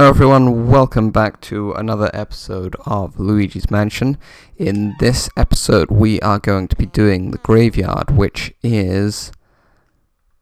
Hello everyone, welcome back to another episode of Luigi's Mansion. In this episode we are going to be doing the graveyard, which is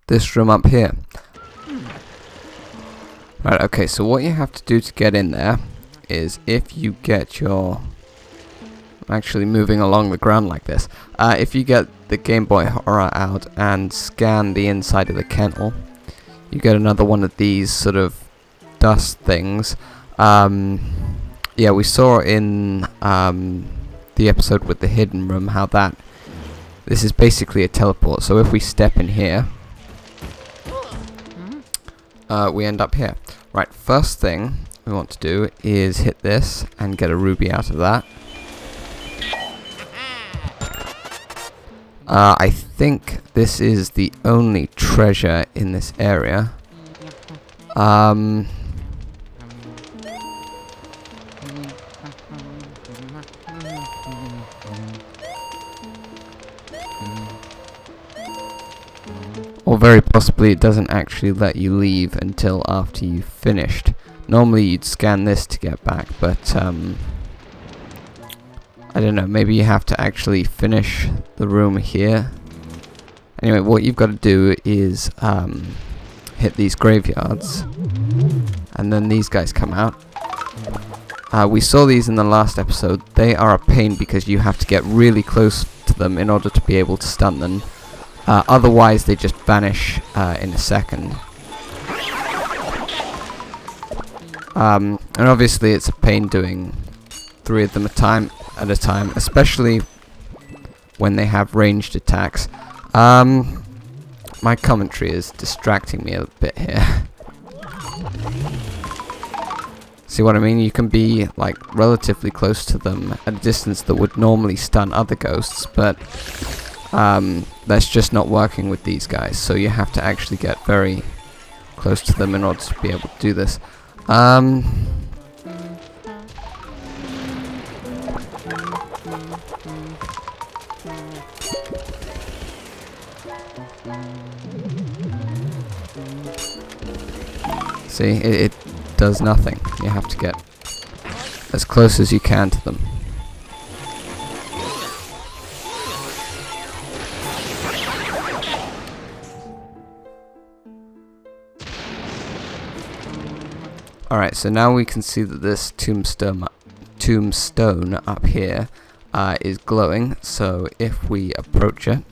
this room up here. Right, okay, so what you have to do to get in there is if you get your... I'm actually moving along the ground like this. If you get the Game Boy Horror out and scan the inside of the kennel, you get another one of these sort of dust things. Yeah, we saw in the episode with the hidden room how this is basically a teleport. So if we step in here, we end up here. Right, first thing we want to do is hit this and get a ruby out of that. I think this is the only treasure in this area. Or very possibly it doesn't actually let you leave until after you've finished. Normally you'd scan this to get back, but I don't know, maybe you have to actually finish the room here. Anyway, what you've got to do is hit these graveyards, and then these guys come out. We saw these in the last episode. They are a pain because you have to get really close to them in order to be able to stun them. Otherwise they just vanish in a second. And obviously it's a pain doing 3 of them at a time, especially when they have ranged attacks. My commentary is distracting me a bit here. See what I mean? You can be like relatively close to them at a distance that would normally stun other ghosts, but that's just not working with these guys, so you have to actually get very close to them in order to be able to do this. See, it does nothing. You have to get as close as you can to them. Alright, so now we can see that this tombstone up here is glowing, so if we approach it,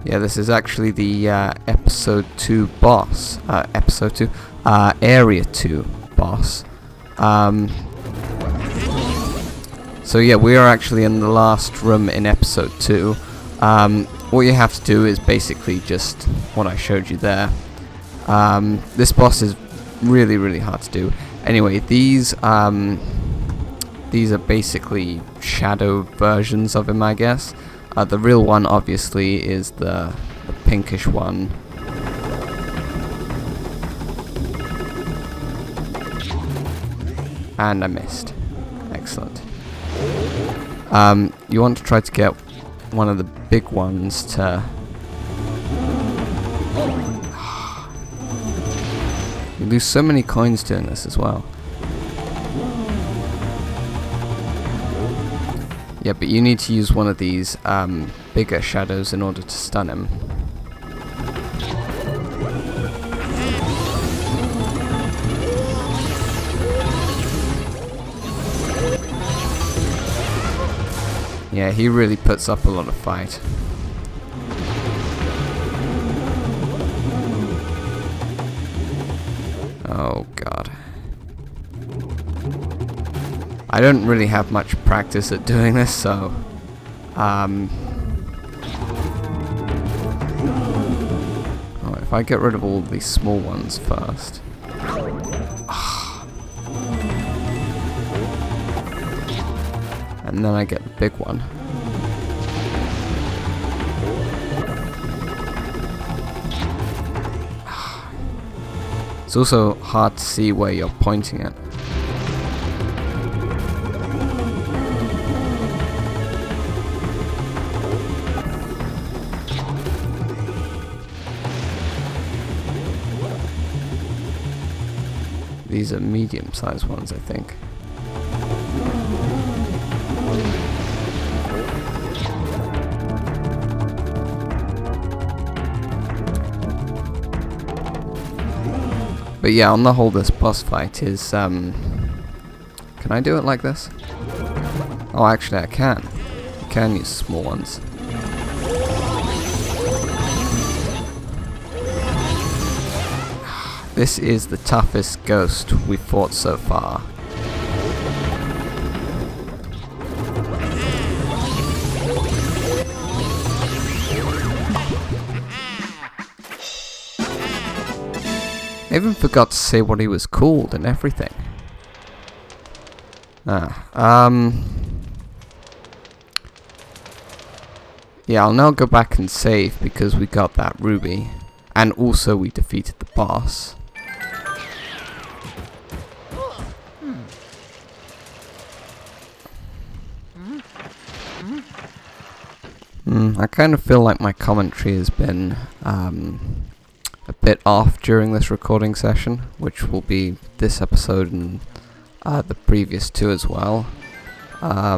yeah, this is actually the episode 2 boss. Area 2 boss. So yeah, we are actually in the last room in episode 2. What you have to do is basically just what I showed you there. This boss is really, really hard to do. Anyway, these are basically shadow versions of him, I guess. The real one, obviously, is the pinkish one. And I missed. Excellent. You want to try to get one of the big ones to... You lose so many coins doing this as well. Yeah, but you need to use one of these bigger shadows in order to stun him. Yeah, he really puts up a lot of fight. Oh god. I don't really have much practice at doing this, so I get rid of all these small ones first. And then I get the big one. It's also hard to see where you're pointing at. These are medium-sized ones, I think. But yeah, on the whole, this boss fight is, can I do it like this? Oh, actually I can. I can use small ones. This is the toughest ghost we've fought so far. I even forgot to say what he was called and everything. Yeah, I'll now go back and save because we got that ruby. And also we defeated the boss. I kind of feel like my commentary has been a bit off during this recording session, which will be this episode and the previous two as well. I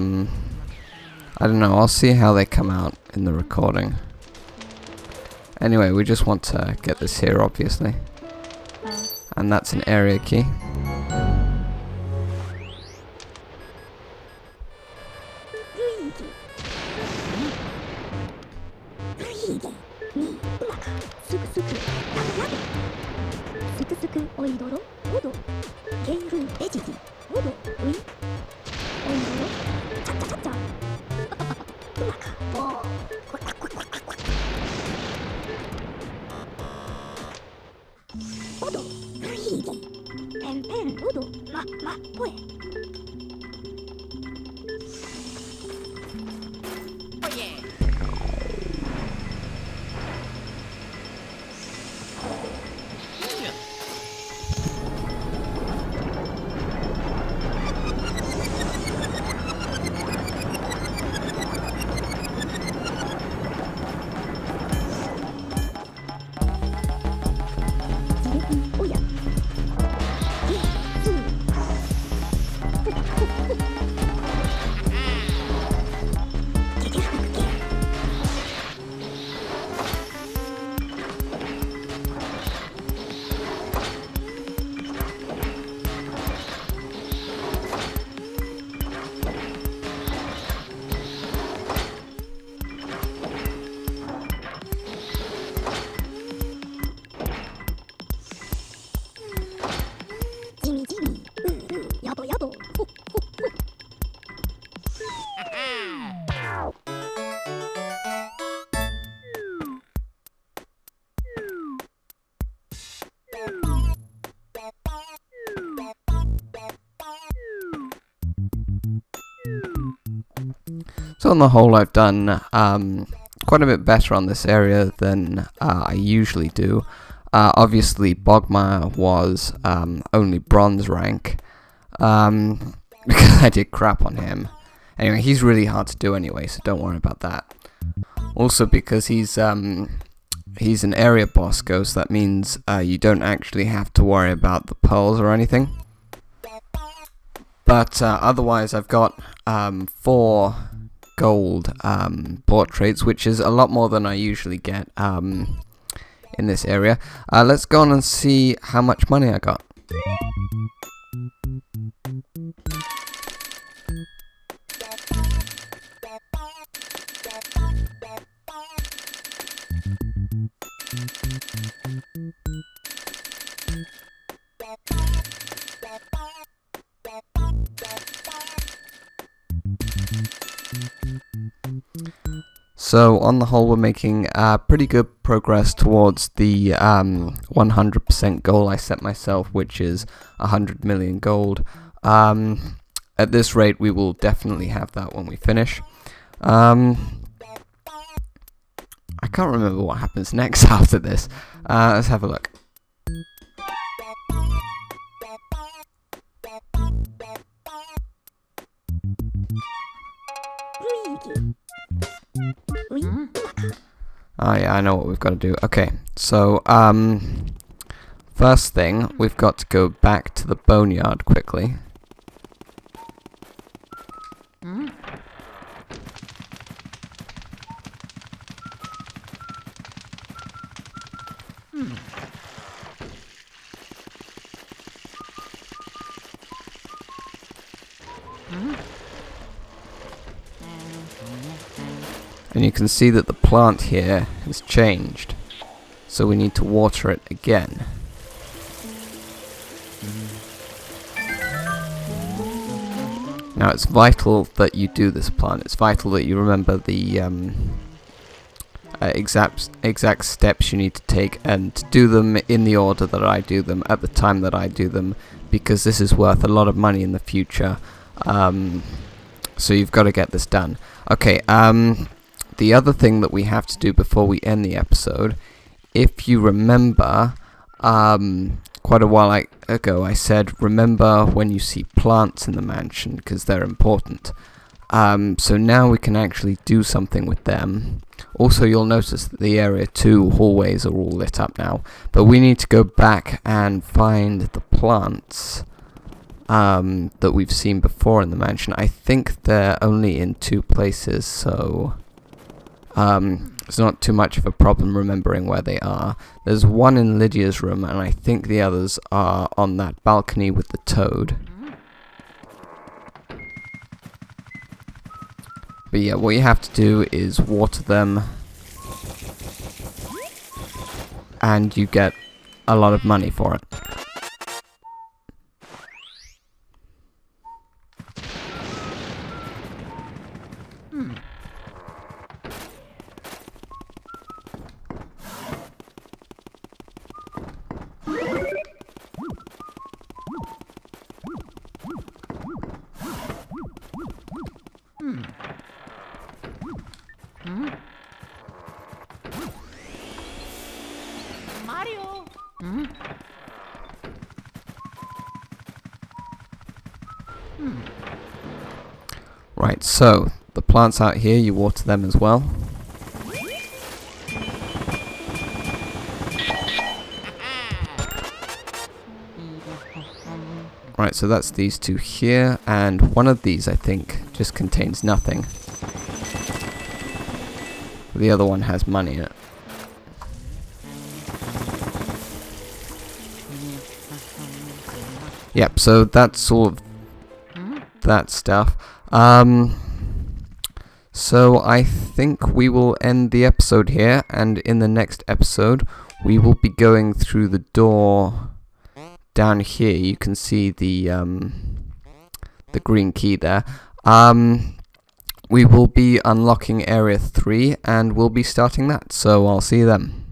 don't know, I'll see how they come out in the recording. Anyway, we just want to get this here, obviously. And that's an area key. So on the whole, I've done quite a bit better on this area than I usually do. Obviously, Bogmire was only bronze rank, because I did crap on him. Anyway, he's really hard to do anyway, so don't worry about that. Also, because he's an area boss ghost, that means you don't actually have to worry about the pearls or anything. But otherwise, I've got 4 gold portraits, which is a lot more than I usually get in this area. Let's go on and see how much money I got. So on the whole, we're making pretty good progress towards the 100% goal I set myself, which is 100 million gold. At this rate, we will definitely have that when we finish. I can't remember what happens next after this. Let's have a look. Oh yeah, I know what we've got to do. Okay, so first thing, we've got to go back to the boneyard quickly. And you can see that the plant here has changed, so we need to water it again. Now it's vital that you do this plant. It's vital that you remember the exact steps you need to take, and to do them in the order that I do them, at the time that I do them, because this is worth a lot of money in the future. So you've got to get this done. Okay, the other thing that we have to do before we end the episode, if you remember, quite a while ago I said, remember when you see plants in the mansion, because they're important. So now we can actually do something with them. Also, you'll notice that the area 2 hallways are all lit up now, but we need to go back and find the plants that we've seen before in the mansion. I think they're only in 2 places, so it's not too much of a problem remembering where they are. There's one in Lydia's room, and I think the others are on that balcony with the toad. But yeah, what you have to do is water them, and you get a lot of money for it. Mario. Right, so the plants out here, you water them as well. Right, so that's these 2 here, and one of these I think just contains nothing. The other one has money in it. Yep, so that's all of that stuff. So I think we will end the episode here, and in the next episode we will be going through the door down here. You can see the green key there. We will be unlocking area 3, and we'll be starting that, so I'll see you then.